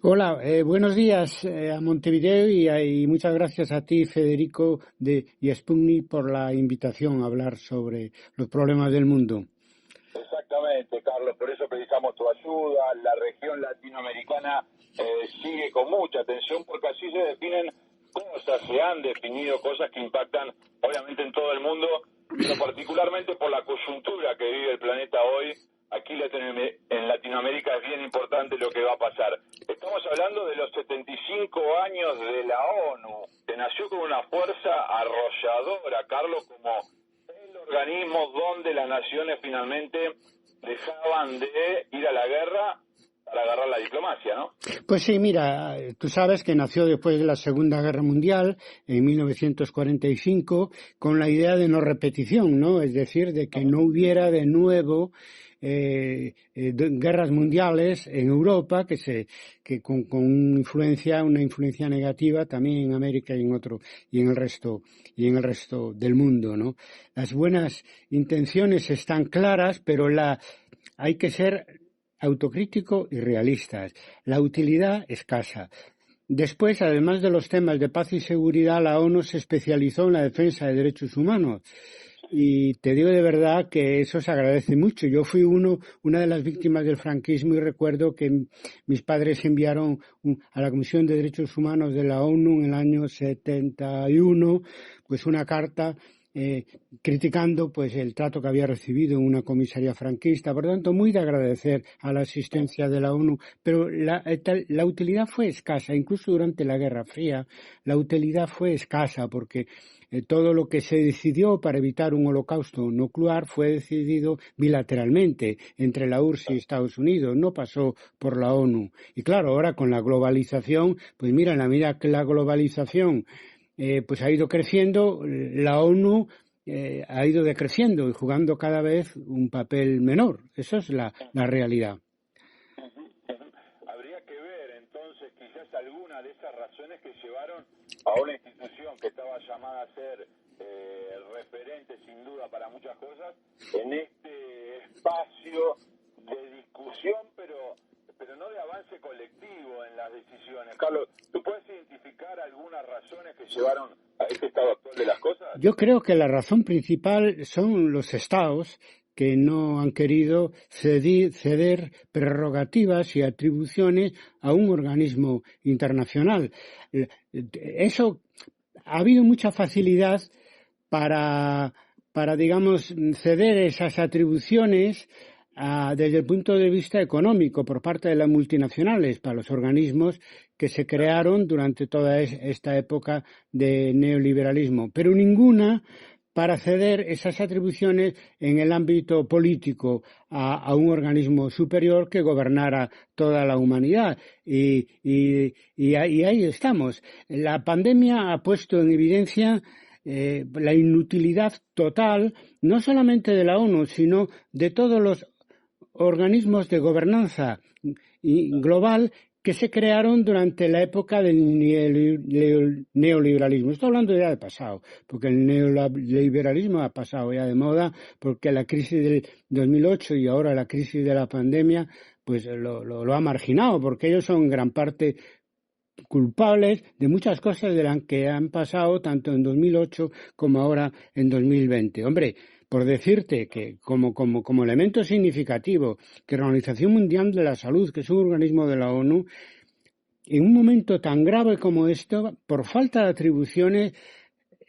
Hola, buenos días a Montevideo y muchas gracias a ti, Federico y Sputnik, por la invitación a hablar sobre los problemas del mundo. Exactamente, Carlos, por eso precisamos tu ayuda. La región latinoamericana sigue con mucha atención porque así se definen cosas, se han definido cosas que impactan obviamente en todo el mundo, pero particularmente por la coyuntura que vive el planeta hoy. Aquí en Latinoamérica es bien importante lo que va a pasar. Estamos hablando de los 75 años de la ONU, que nació con una fuerza arrolladora, Carlos, como el organismo donde las naciones finalmente dejaban de ir a la guerra para agarrar la diplomacia, ¿no? Pues sí, mira, tú sabes que nació después de la Segunda Guerra Mundial, en 1945, con la idea de no repetición, ¿no? Es decir, de que no hubiera de nuevo guerras mundiales en Europa que con una influencia negativa también en América y en el resto del mundo, ¿no? Las buenas intenciones están claras, pero hay que ser autocrítico y realistas. La utilidad escasa. Después, además de los temas de paz y seguridad, la ONU se especializó en la defensa de derechos humanos. Y te digo de verdad que eso se agradece mucho. Yo fui una de las víctimas del franquismo y recuerdo que mis padres enviaron a la Comisión de Derechos Humanos de la ONU en el año 71, pues una carta criticando pues el trato que había recibido en una comisaría franquista. Por tanto, muy de agradecer a la asistencia de la ONU, pero la utilidad fue escasa. Incluso durante la Guerra Fría, la utilidad fue escasa porque todo lo que se decidió para evitar un holocausto nuclear fue decidido bilateralmente entre la URSS y Estados Unidos, no pasó por la ONU. Y claro, ahora con la globalización, pues mira, en la medida que la globalización pues ha ido creciendo, la ONU ha ido decreciendo y jugando cada vez un papel menor. Esa es la realidad. Habría que ver entonces quizás alguna de esas razones que llevaron a una institución que estaba llamada a ser referente sin duda para muchas cosas en este espacio de discusión, pero no de avance colectivo en las decisiones. Carlos, ¿tú puedes identificar algunas razones que llevaron a este estado actual de las cosas? Yo creo que la razón principal son los estados que no han querido ceder prerrogativas y atribuciones a un organismo internacional. Eso ha habido mucha facilidad para digamos, ceder esas atribuciones desde el punto de vista económico por parte de las multinacionales para los organismos que se crearon durante toda esta época de neoliberalismo, pero ninguna para ceder esas atribuciones en el ámbito político a un organismo superior que gobernara toda la humanidad. Y ahí estamos. La pandemia ha puesto en evidencia la inutilidad total, no solamente de la ONU, sino de todos los organismos de gobernanza global que se crearon durante la época del neoliberalismo. Estoy hablando ya de pasado, porque el neoliberalismo ha pasado ya de moda, porque la crisis del 2008 y ahora la crisis de la pandemia pues lo ha marginado, porque ellos son en gran parte culpables de muchas cosas de las que han pasado tanto en 2008 como ahora en 2020. Hombre, por decirte que como elemento significativo que la Organización Mundial de la Salud, que es un organismo de la ONU, en un momento tan grave como esto, por falta de atribuciones,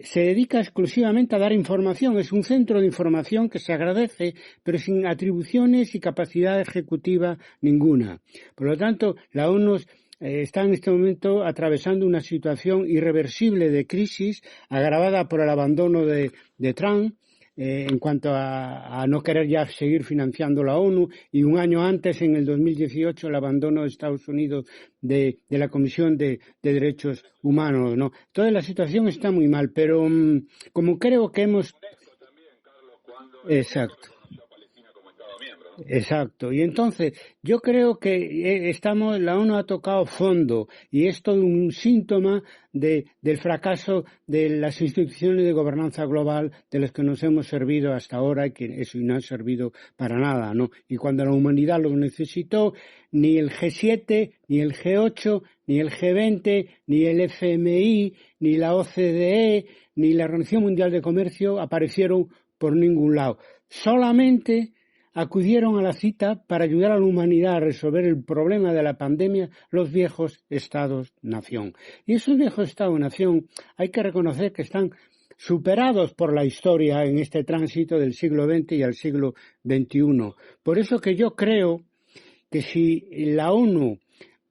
se dedica exclusivamente a dar información. Es un centro de información que se agradece, pero sin atribuciones y capacidad ejecutiva ninguna. Por lo tanto, la ONU está en este momento atravesando una situación irreversible de crisis agravada por el abandono de Trump en cuanto a no querer ya seguir financiando la ONU y un año antes, en el 2018, el abandono de Estados Unidos de la Comisión de Derechos Humanos, ¿no? Toda la situación está muy mal, pero como creo que hemos... También, Carlos, cuando Exacto. Exacto. Y entonces, yo creo que la ONU ha tocado fondo y es todo un síntoma del fracaso de las instituciones de gobernanza global de las que nos hemos servido hasta ahora y que eso no ha servido para nada, ¿no? Y cuando la humanidad lo necesitó, ni el G7, ni el G8, ni el G20, ni el FMI, ni la OCDE, ni la Organización Mundial de Comercio aparecieron por ningún lado. Solamente acudieron a la cita para ayudar a la humanidad a resolver el problema de la pandemia los viejos Estados-nación. Y esos viejos Estados-nación hay que reconocer que están superados por la historia en este tránsito del siglo XX y al siglo XXI. Por eso que yo creo que si la ONU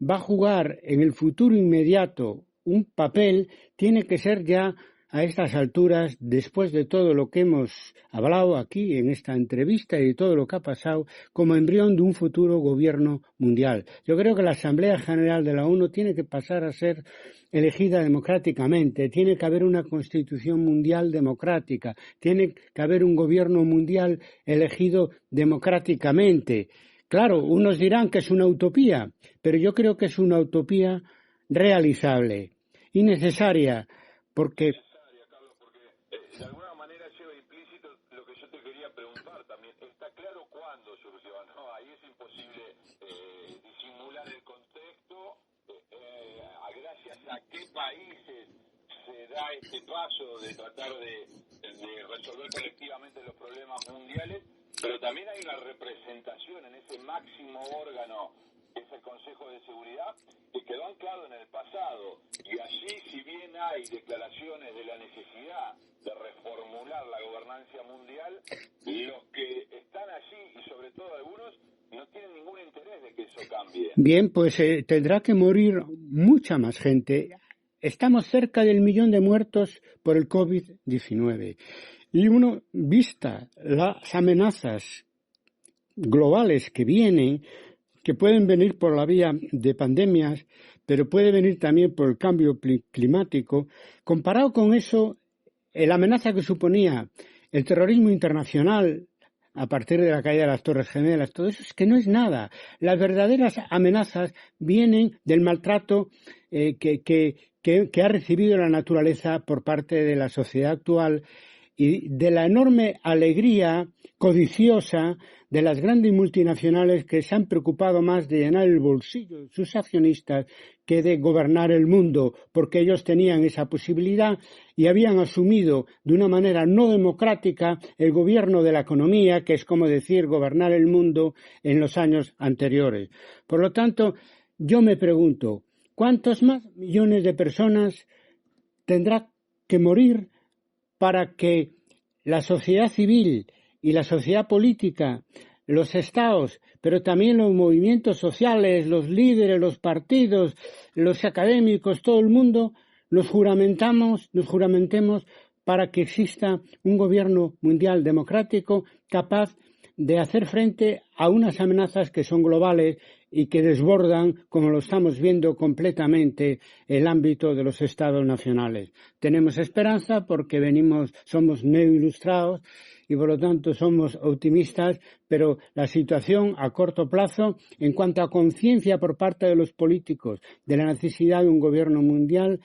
va a jugar en el futuro inmediato un papel, tiene que ser ya a estas alturas, después de todo lo que hemos hablado aquí en esta entrevista y de todo lo que ha pasado, como embrión de un futuro gobierno mundial. Yo creo que la Asamblea General de la ONU tiene que pasar a ser elegida democráticamente, tiene que haber una constitución mundial democrática, tiene que haber un gobierno mundial elegido democráticamente. Claro, unos dirán que es una utopía, pero yo creo que es una utopía realizable y necesaria, porque de alguna manera lleva implícito lo que yo te quería preguntar también. Está claro cuándo surgió, ¿no? Ahí es imposible disimular el contexto. Gracias a qué países se da este paso de tratar de resolver colectivamente los problemas mundiales, pero también hay una representación en ese máximo órgano, que es el Consejo de Seguridad, que quedó anclado en el pasado. Y allí, si bien hay declaraciones de la necesidad de reformular la gobernanza mundial, los que están allí, y sobre todo algunos, no tienen ningún interés de que eso cambie. Bien, pues tendrá que morir mucha más gente. Estamos cerca del 1.000.000 de muertos por el COVID-19. Y uno, vista las amenazas globales que vienen, que pueden venir por la vía de pandemias, pero puede venir también por el cambio climático, comparado con eso, la amenaza que suponía el terrorismo internacional a partir de la caída de las Torres Gemelas, todo eso es que no es nada. Las verdaderas amenazas vienen del maltrato que ha recibido la naturaleza por parte de la sociedad actual y de la enorme alegría codiciosa de las grandes multinacionales que se han preocupado más de llenar el bolsillo de sus accionistas que de gobernar el mundo, porque ellos tenían esa posibilidad y habían asumido de una manera no democrática el gobierno de la economía, que es como decir gobernar el mundo en los años anteriores. Por lo tanto, yo me pregunto, ¿cuántos más millones de personas tendrá que morir para que la sociedad civil y la sociedad política, los estados, pero también los movimientos sociales, los líderes, los partidos, los académicos, todo el mundo, nos juramentemos para que exista un gobierno mundial democrático capaz de hacer frente a unas amenazas que son globales y que desbordan, como lo estamos viendo completamente, el ámbito de los estados nacionales. Tenemos esperanza porque somos neoilustrados y por lo tanto somos optimistas, pero la situación a corto plazo, en cuanto a conciencia por parte de los políticos de la necesidad de un gobierno mundial,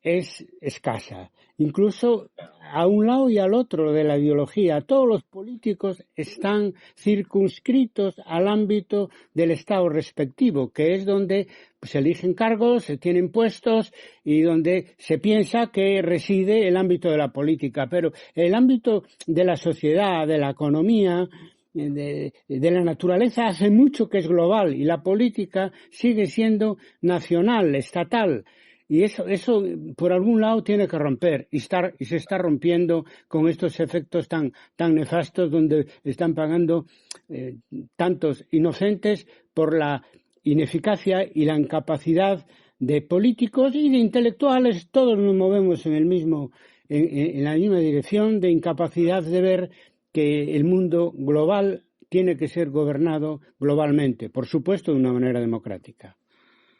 es escasa. Incluso a un lado y al otro de la ideología, todos los políticos están circunscritos al ámbito del Estado respectivo, que es donde se eligen cargos, se tienen puestos y donde se piensa que reside el ámbito de la política. Pero el ámbito de la sociedad, de la economía, de la naturaleza hace mucho que es global y la política sigue siendo nacional, estatal. Y eso por algún lado tiene que romper y se está rompiendo con estos efectos tan nefastos donde están pagando tantos inocentes por la ineficacia y la incapacidad de políticos y de intelectuales. Todos nos movemos en la misma dirección de incapacidad de ver que el mundo global tiene que ser gobernado globalmente, por supuesto de una manera democrática.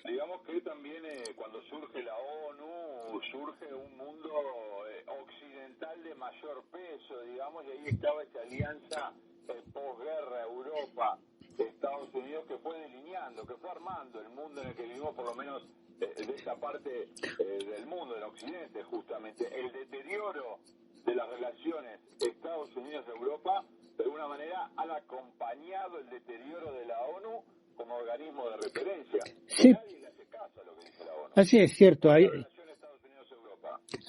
Digamos que también cuando surge la ONU, surge un mundo occidental de de mayor peso, digamos, y ahí estaba esa alianza posguerra Europa, Estados Unidos, que fue delineando, que fue armando el mundo en el que vivimos, por lo menos de esta parte del mundo, del occidente, justamente. El deterioro de las relaciones Estados Unidos-Europa, de alguna manera, han acompañado el deterioro de la ONU como organismo de referencia. Sí. Nadie le hace caso a lo que dice la ONU. Así es cierto.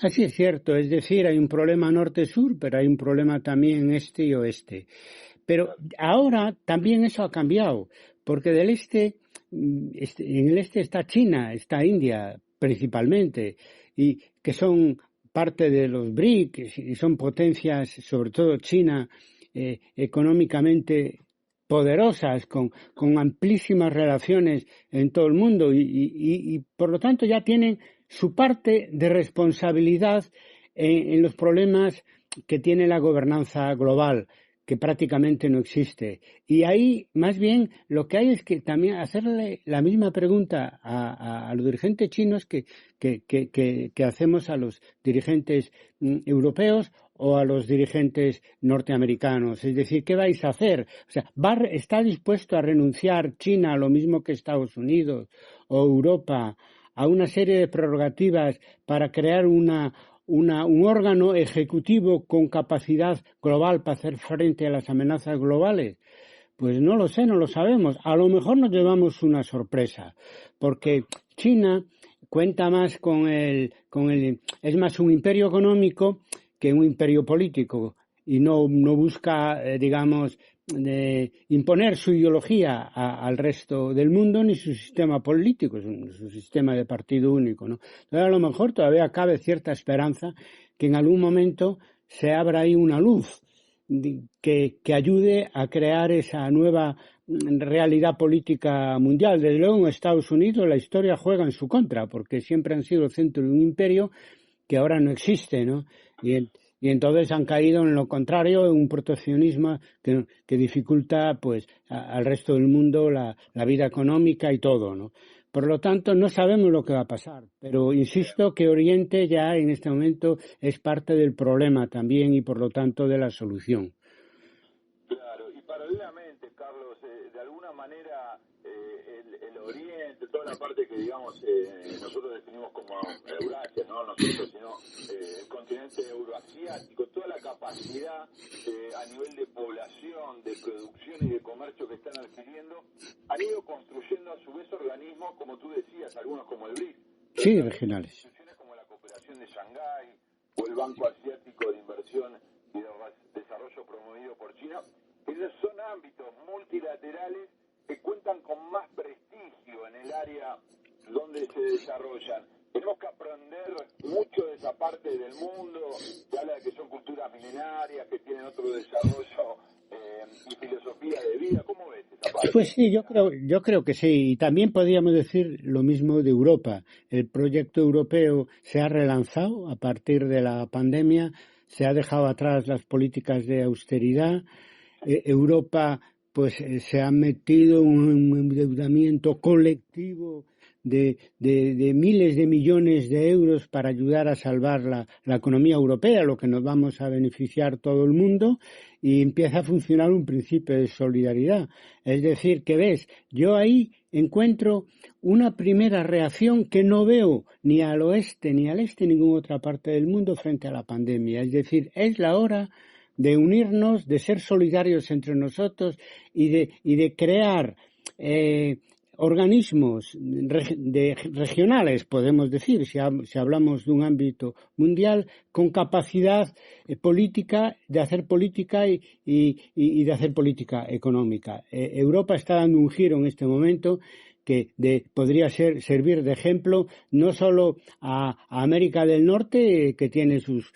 Así es cierto. Es decir, hay un problema norte-sur, pero hay un problema también este y oeste. Pero ahora también eso ha cambiado, porque en el este está China, está India principalmente, y que son parte de los BRICS y son potencias, sobre todo China, económicamente poderosas, con amplísimas relaciones en todo el mundo y por lo tanto ya tienen su parte de responsabilidad en los problemas que tiene la gobernanza global, que prácticamente no existe. Y ahí, más bien, lo que hay es que también hacerle la misma pregunta a los dirigentes chinos que hacemos a los dirigentes europeos o a los dirigentes norteamericanos. Es decir, ¿qué vais a hacer? O sea, ¿está dispuesto a renunciar China a lo mismo que Estados Unidos o Europa a una serie de prerrogativas para crear un órgano ejecutivo con capacidad global para hacer frente a las amenazas globales? Pues no lo sé, no lo sabemos. A lo mejor nos llevamos una sorpresa, porque China cuenta más es más un imperio económico que un imperio político y no busca, digamos, de imponer su ideología al resto del mundo ni su sistema político, es un sistema de partido único, ¿no? Entonces, a lo mejor todavía cabe cierta esperanza que en algún momento se abra ahí una luz que ayude a crear esa nueva realidad política mundial. Desde luego en Estados Unidos la historia juega en su contra, porque siempre han sido el centro de un imperio que ahora no existe, ¿no? Y entonces han caído en lo contrario, en un proteccionismo que dificulta pues al resto del mundo la vida económica y todo, ¿no? Por lo tanto, no sabemos lo que va a pasar, pero insisto que Oriente ya en este momento es parte del problema también y por lo tanto de la solución. Claro, y paralelamente, Carlos, de alguna manera el Oriente, toda la parte que digamos nosotros definimos como Eurasia, no nosotros, sino el continente euroasiático, toda la capacidad a nivel de población, de producción y de comercio que están adquiriendo, han ido construyendo a su vez organismos, como tú decías, algunos como el BRICS. Sí, regionales. Instituciones como la Cooperación de Shanghái o el Banco Asiático de Inversión y de Desarrollo promovido por China, esos son ámbitos multilaterales que cuentan con más prestigio en el área donde se desarrollan. Tenemos que aprender mucho de esa parte del mundo, que habla de que son culturas milenarias, que tienen otro desarrollo y filosofía de vida. ¿Cómo ves esa parte? Pues sí, yo creo que sí. Y también podríamos decir lo mismo de Europa. El proyecto europeo se ha relanzado a partir de la pandemia, se ha dejado atrás las políticas de austeridad. Europa pues se ha metido en un endeudamiento colectivo de miles de millones de euros para ayudar a salvar la economía europea, lo que nos vamos a beneficiar todo el mundo, y empieza a funcionar un principio de solidaridad. Es decir, que ves, yo ahí encuentro una primera reacción que no veo ni al oeste ni al este ni ninguna otra parte del mundo frente a la pandemia. Es decir, es la hora de unirnos, de ser solidarios entre nosotros y de crear organismos regionales, podemos decir, si hablamos de un ámbito mundial, con capacidad política, de hacer política y de hacer política económica. Europa está dando un giro en este momento que podría servir de ejemplo no solo a América del Norte, que tiene sus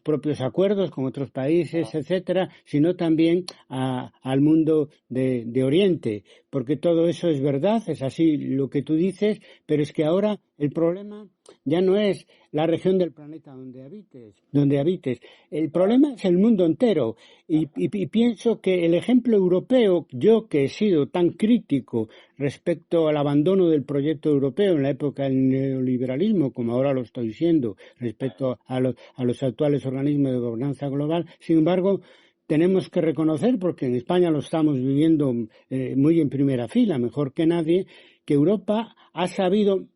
propios acuerdos con otros países, etcétera, sino también al mundo de Oriente, porque todo eso es verdad, es así lo que tú dices, pero es que ahora el problema ya no es la región del planeta donde habites. El problema es el mundo entero. Y pienso que el ejemplo europeo, yo que he sido tan crítico respecto al abandono del proyecto europeo en la época del neoliberalismo, como ahora lo estoy siendo, respecto a los actuales organismos de gobernanza global, sin embargo, tenemos que reconocer, porque en España lo estamos viviendo muy en primera fila, mejor que nadie, que Europa ha sabido,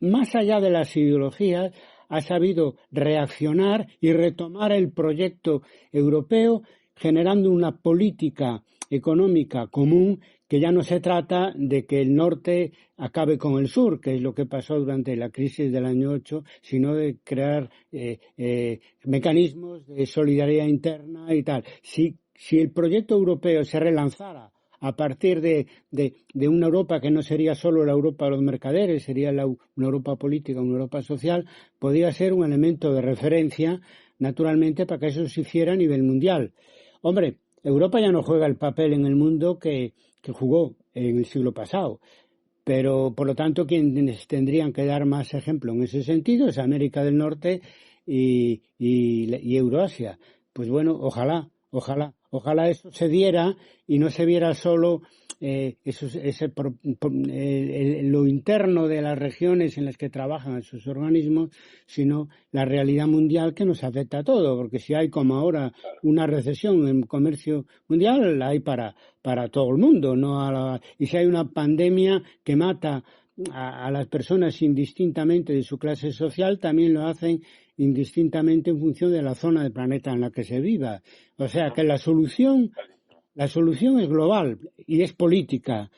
más allá de las ideologías, ha sabido reaccionar y retomar el proyecto europeo, generando una política económica común, que ya no se trata de que el norte acabe con el sur, que es lo que pasó durante la crisis del año 8, sino de crear mecanismos de solidaridad interna y tal. Si el proyecto europeo se relanzara a partir de una Europa que no sería solo la Europa de los mercaderes, sería una Europa política, una Europa social, podría ser un elemento de referencia, naturalmente, para que eso se hiciera a nivel mundial. Hombre, Europa ya no juega el papel en el mundo que jugó en el siglo pasado, pero por lo tanto quienes tendrían que dar más ejemplo en ese sentido es América del Norte y Euroasia. Pues bueno, ojalá eso se diera y no se viera solo lo interno de las regiones en las que trabajan esos organismos, sino la realidad mundial que nos afecta a todos, porque si hay como ahora una recesión en comercio mundial, la hay para todo el mundo, y si hay una pandemia que mata a las personas indistintamente de su clase social, también lo hacen indistintamente en función de la zona del planeta en la que se viva. O sea que la solución es global y es política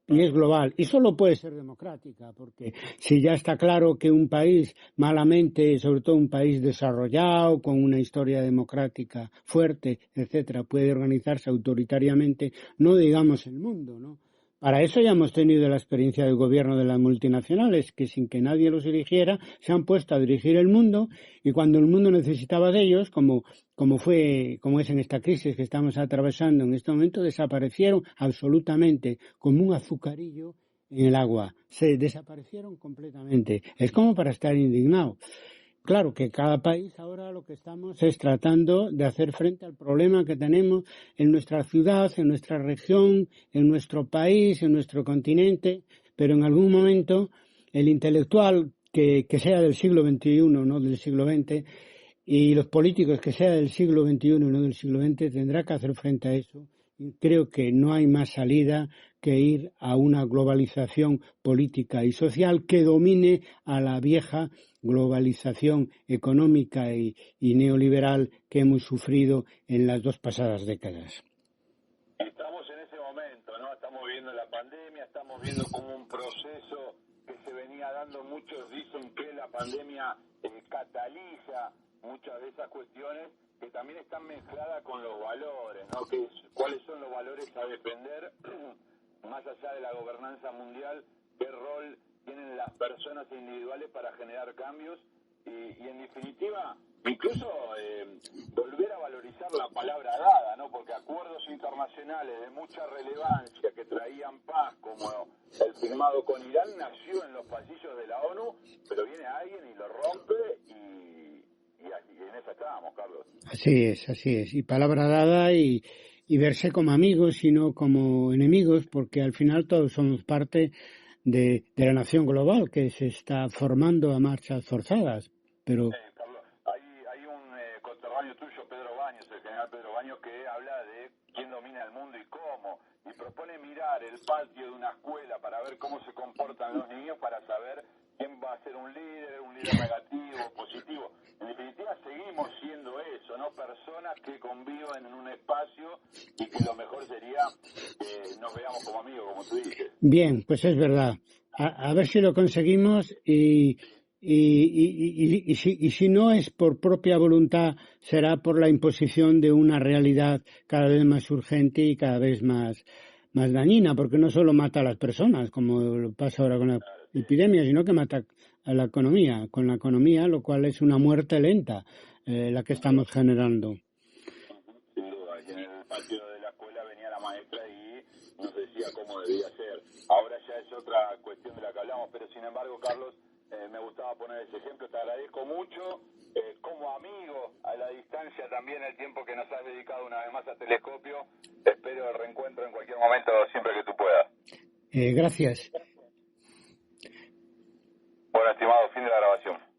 y es global y solo puede ser democrática, porque si ya está claro que un país malamente, sobre todo un país desarrollado con una historia democrática fuerte, etcétera, puede organizarse autoritariamente, no digamos el mundo, ¿no? Para eso ya hemos tenido la experiencia del gobierno de las multinacionales, que sin que nadie los dirigiera, se han puesto a dirigir el mundo, y cuando el mundo necesitaba de ellos, como es en esta crisis que estamos atravesando en este momento, desaparecieron absolutamente como un azucarillo en el agua. Se desaparecieron completamente. Es como para estar indignado. Claro que cada país ahora lo que estamos es tratando de hacer frente al problema que tenemos en nuestra ciudad, en nuestra región, en nuestro país, en nuestro continente, pero en algún momento el intelectual que sea del siglo XXI, no del siglo XX, y los políticos que sea del siglo XXI, no del siglo XX, tendrá que hacer frente a eso. Y creo que no hay más salida que ir a una globalización política y social que domine a la vieja globalización económica y neoliberal que hemos sufrido en las dos pasadas décadas. Estamos en ese momento, ¿no? Estamos viendo la pandemia, estamos viendo como un proceso que se venía dando. Muchos dicen que la pandemia cataliza muchas de esas cuestiones que también están mezcladas con los valores, ¿no? ¿Cuáles son los valores a defender más allá de la gobernanza mundial? ¿Qué rol tienen las personas individuales para generar cambios? Y en definitiva, incluso volver a valorizar la palabra dada, ¿no? Porque acuerdos internacionales de mucha relevancia que traían paz, como el firmado con Irán, nació en los pasillos de la ONU, pero viene alguien y lo rompe y en esa estábamos, Carlos. Así es. Y palabra dada y verse como amigos y no como enemigos, porque al final todos somos parte de la nación global que se está formando a marchas forzadas. Pero Carlos, hay un conterráneo tuyo, Pedro Baños, el general Pedro Baños, que habla de quién domina el mundo y cómo, y propone mirar el patio de una escuela para ver cómo se comportan los niños, para saber quién va a ser un líder negativo, positivo. En definitiva, seguimos siendo eso, ¿no? Personas que conviven en un espacio y que lo mejor sería que nos veamos como amigos, como tú dices. Bien, pues es verdad. A ver si lo conseguimos y si no es por propia voluntad, será por la imposición de una realidad cada vez más urgente y cada vez más dañina, porque no solo mata a las personas, como lo pasa ahora con la epidemia, sino que mata a la economía, con la economía, lo cual es una muerte lenta la que estamos generando. Sin duda, y en el patio de la escuela venía la maestra y nos decía cómo debía ser. Ahora ya es otra cuestión de la que hablamos, pero sin embargo, Carlos, me gustaba poner ese ejemplo. Te agradezco mucho. Como amigo, a la distancia también, el tiempo que nos has dedicado una vez más a Telescopio. Espero el reencuentro en cualquier momento, siempre que tú puedas. Gracias. Bueno, estimado, fin de la grabación.